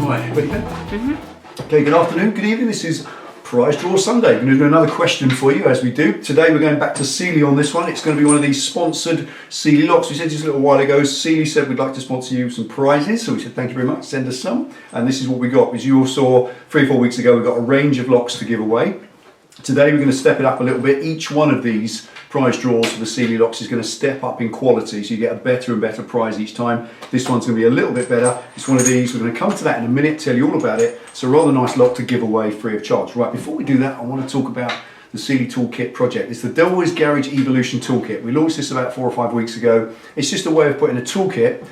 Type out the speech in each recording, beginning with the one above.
Right, ready then? Okay, good afternoon, good evening. This is Prize Draw Sunday. We're going to do another question for you as we do. Today we're going back to Sealey on this one. It's going to be one of these sponsored Sealey locks. We said just a little while ago, Sealey said we'd like to sponsor you some prizes. So we said thank you very much, send us some. And this is what we got. As you all saw 3 or 4 weeks ago, we got a range of locks to give away. Today we're going to step it up a little bit. Each one of these prize draws for the Sealey locks is going to step up in quality, so you get a better and better prize each time. This one's going to be a little bit better. It's one of these. We're going to come to that in a minute, tell you all about it. It's a rather nice lock to give away free of charge. Right, before we do that, I want to talk about the Sealey Toolkit project. It's the Delboy's Garage Evolution Toolkit. We launched this about 4 or 5 weeks ago. It's just a way of putting a toolkit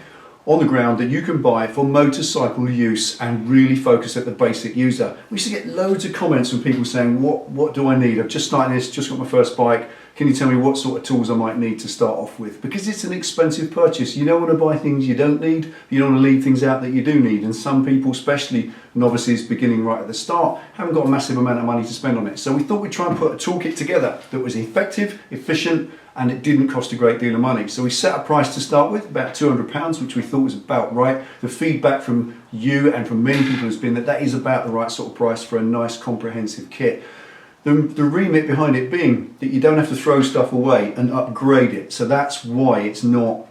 on the ground that you can buy for motorcycle use and really focus at the basic user. We used to get loads of comments from people saying, what do I need? I've just started this, just got my first bike. Can you tell me what sort of tools I might need to start off with? Because it's an expensive purchase. You don't want to buy things you don't need. You don't want to leave things out that you do need. And some people, especially novices beginning right at the start, haven't got a massive amount of money to spend on it. So we thought we'd try and put a toolkit together that was effective, efficient, and it didn't cost a great deal of money. So we set a price to start with, about £200, which we thought was about right. The feedback from you and from many people has been that that is about the right sort of price for a nice comprehensive kit. The remit behind it being that you don't have to throw stuff away and upgrade it. So that's why it's not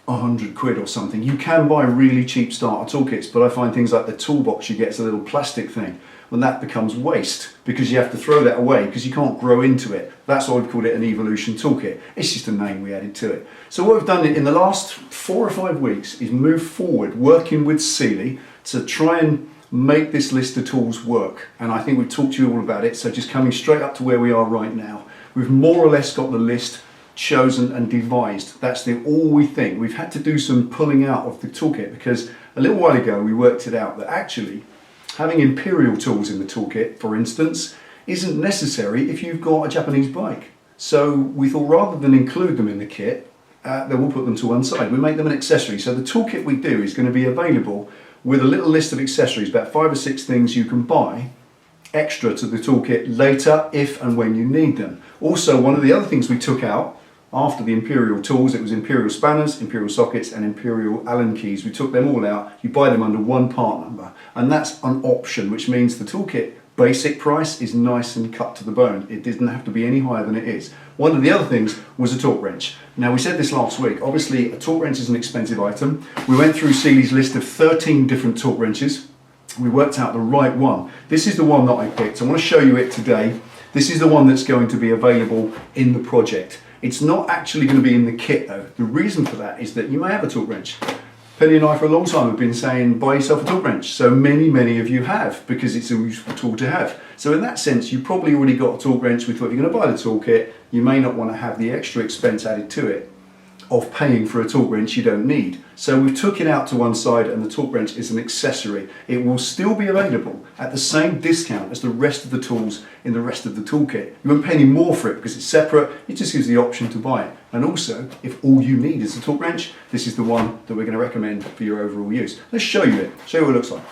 100 quid or something. You can buy really cheap starter toolkits, but I find things like the toolbox you get is a little plastic thing. Well, that becomes waste because you have to throw that away because you can't grow into it. That's why we've called it an evolution toolkit. It's just a name we added to it. So what we've done in the last 4 or 5 weeks is move forward working with Sealey to try and make this list of tools work. And I think we've talked to you all about it. So just coming straight up to where we are right now, we've more or less got the list chosen and devised. That's all we think. We've had to do some pulling out of the toolkit because a little while ago we worked it out that actually having imperial tools in the toolkit, for instance, isn't necessary if you've got a Japanese bike. So we thought rather than include them in the kit, then we'll put them to one side. We make them an accessory. So the toolkit we do is going to be available with a little list of accessories, about 5 or 6 things you can buy extra to the toolkit later if and when you need them. Also, one of the other things we took out after the imperial tools, it was imperial spanners, imperial sockets and imperial Allen keys. We took them all out. You buy them under one part number, and that's an option, which means the toolkit basic price is nice and cut to the bone. It doesn't have to be any higher than it is. One of the other things was a torque wrench. Now, we said this last week, obviously a torque wrench is an expensive item. We went through Sealey's list of 13 different torque wrenches. We worked out the right one. This is the one that I picked. I want to show you it today. This is the one that's going to be available in the project. It's not actually going to be in the kit though. The reason for that is that you may have a torque wrench. Penny and I for a long time have been saying buy yourself a torque wrench. So many of you have, because it's a useful tool to have. So in that sense, you probably already got a torque wrench. We thought if you're going to buy the toolkit, you may not want to have the extra expense added to it of paying for a torque wrench you don't need. So we took it out to one side and the torque wrench is an accessory. It will still be available at the same discount as the rest of the tools in the rest of the toolkit. You won't pay any more for it because it's separate. It just gives the option to buy it. And also, if all you need is a torque wrench, this is the one that we're going to recommend for your overall use. Let's show you it, show you what it looks like.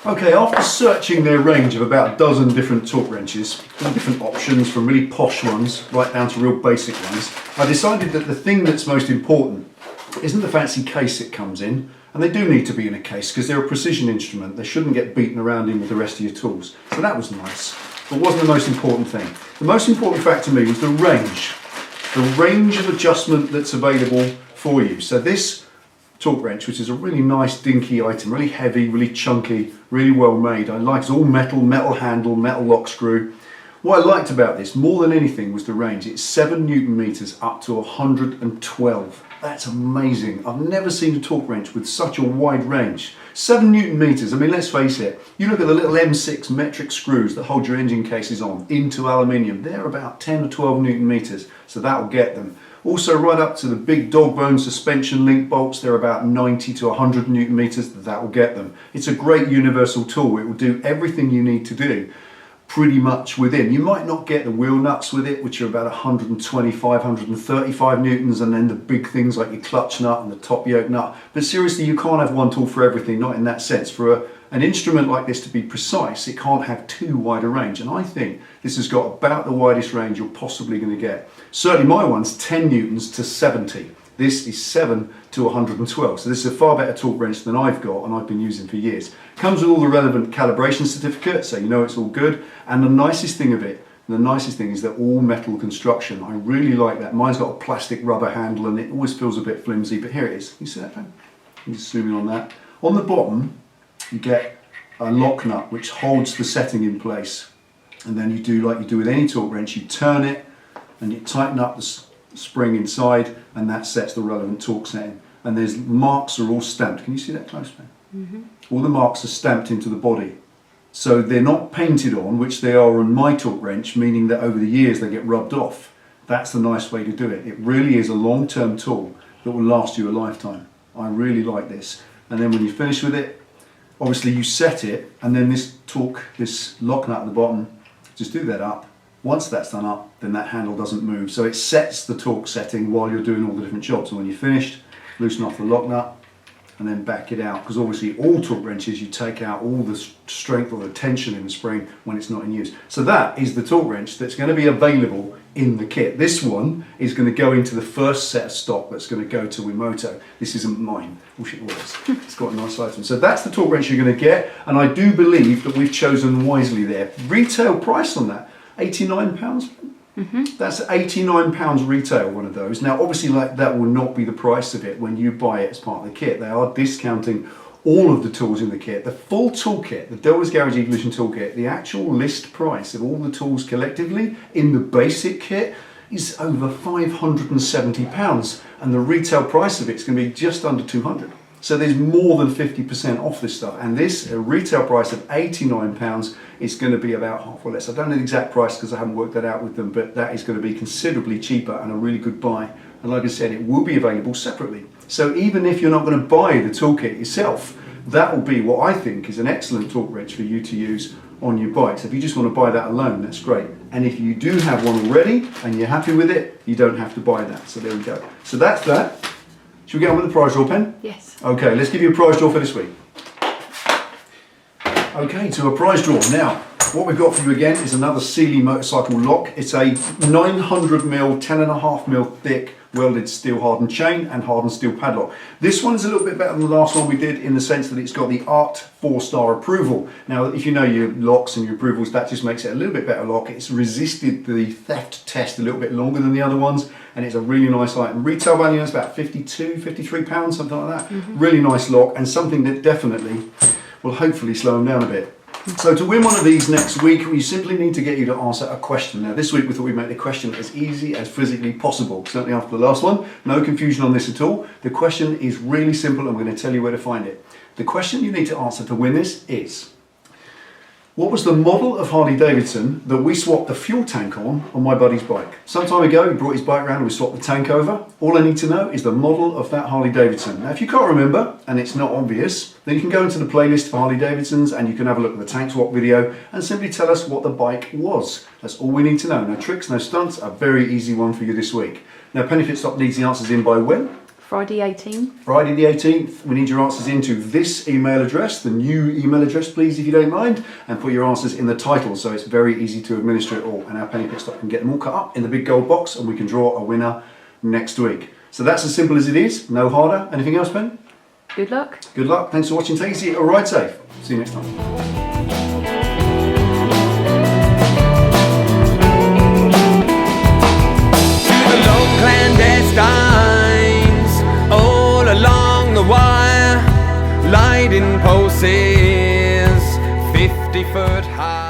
Okay, after searching their range of about a dozen different torque wrenches, all different options from really posh ones right down to real basic ones, I decided that the thing that's most important isn't the fancy case it comes in, and they do need to be in a case because they're a precision instrument. They shouldn't get beaten around in with the rest of your tools. So that was nice, but wasn't the most important thing. The most important fact to me was the range of adjustment that's available for you. So this torque wrench, which is a really nice dinky item, really heavy, really chunky, really well made. I like it's all metal handle, metal lock screw. What I liked about this more than anything was the range. It's 7 Newton meters up to 112. That's amazing. I've never seen a torque wrench with such a wide range. 7 Newton meters, I mean, let's face it, you look at the little M6 metric screws that hold your engine cases on into aluminium, they're about 10 or 12 Newton meters, so that'll get them. Also right up to the big dog bone suspension link bolts, they're about 90 to 100 Newton meters, that will get them. It's a great universal tool. It will do everything you need to do pretty much within. You might not get the wheel nuts with it, which are about 125, 135 newtons, and then the big things like your clutch nut and the top yoke nut. But seriously, you can't have one tool for everything, not in that sense. For an instrument like this to be precise, it can't have too wide a range. And I think this has got about the widest range you're possibly going to get. Certainly my one's 10 newtons to 70. This is 7 to 112. So this is a far better torque wrench than I've got and I've been using for years. Comes with all the relevant calibration certificates, so you know it's all good. And the nicest thing is they're all metal construction. I really like that. Mine's got a plastic rubber handle and it always feels a bit flimsy, but here it is. You see that, Ben? You just zoom in on that. On the bottom, you get a lock nut which holds the setting in place. And then you do like you do with any torque wrench, you turn it and you tighten up the spring inside and that sets the relevant torque setting. And there's marks are all stamped. Can you see that close, Ben? Mm-hmm. All the marks are stamped into the body. So they're not painted on, which they are on my torque wrench, meaning that over the years they get rubbed off. That's the nice way to do it. It really is a long-term tool that will last you a lifetime. I really like this. And then when you finish with it, obviously you set it, and then this lock nut at the bottom, just do that up. Once that's done up, then that handle doesn't move. So it sets the torque setting while you're doing all the different jobs. And when you're finished, loosen off the lock nut, and then back it out, because obviously all torque wrenches you take out all the strength or the tension in the spring when it's not in use. So that is the torque wrench that's going to be available in the kit. This one is going to go into the first set of stock that's going to go to Wimoto. This isn't mine. I wish it was. It's got a nice item. So that's the torque wrench you're going to get, and I do believe that we've chosen wisely there. Retail price on that, £89. Mm-hmm. That's £89 retail, one of those. Now obviously that will not be the price of it when you buy it as part of the kit. They are discounting all of the tools in the kit. The full toolkit, the Delboy's Garage Evolution toolkit, the actual list price of all the tools collectively in the basic kit is over £570, and the retail price of it's going to be just under £200. So there's more than 50% off this stuff, and this, a retail price of £89, is going to be about half or less. I don't know the exact price because I haven't worked that out with them, but that is going to be considerably cheaper and a really good buy. And like I said, it will be available separately. So even if you're not going to buy the toolkit yourself, that will be what I think is an excellent torque wrench for you to use on your bike. So if you just want to buy that alone, that's great. And if you do have one already and you're happy with it, you don't have to buy that. So there we go. So that's that. Should we get on with the prize draw, Pen? Yes. Okay, let's give you a prize draw for this week. Okay, to a prize draw. Now, what we've got for you again is another Sealey motorcycle lock. It's a 900mm, 10.5mm thick welded steel hardened chain and hardened steel padlock. This one's a little bit better than the last one we did in the sense that it's got the ART 4-star approval. Now, if you know your locks and your approvals, that just makes it a little bit better lock. It's resisted the theft test a little bit longer than the other ones, and it's a really nice item. Retail value is about £52, £53, something like that. Mm-hmm. Really nice lock, and something that definitely will hopefully slow them down a bit. So to win one of these next week, we simply need to get you to answer a question. Now this week we thought we'd make the question as easy as physically possible. Certainly after the last one, no confusion on this at all. The question is really simple and we're going to tell you where to find it. The question you need to answer to win this is, what was the model of Harley Davidson that we swapped the fuel tank on my buddy's bike? Some time ago he brought his bike around and we swapped the tank over. All I need to know is the model of that Harley Davidson. Now if you can't remember and it's not obvious, then you can go into the playlist for Harley Davidsons and you can have a look at the tank swap video and simply tell us what the bike was. That's all we need to know. No tricks, no stunts, a very easy one for you this week. Now Penny Pit Stop needs the answers in by when? Friday 18th. Friday the 18th. We need your answers into this email address, the new email address please if you don't mind, and put your answers in the title so it's very easy to administer it all, and our Penny Pit Stop can get them all cut up in the big gold box and we can draw a winner next week. So that's as simple as it is, no harder. Anything else, Ben? Good luck. Good luck. Thanks for watching. Take it easy. All right, safe. See you next time. Wire, lighting poses 50 foot high.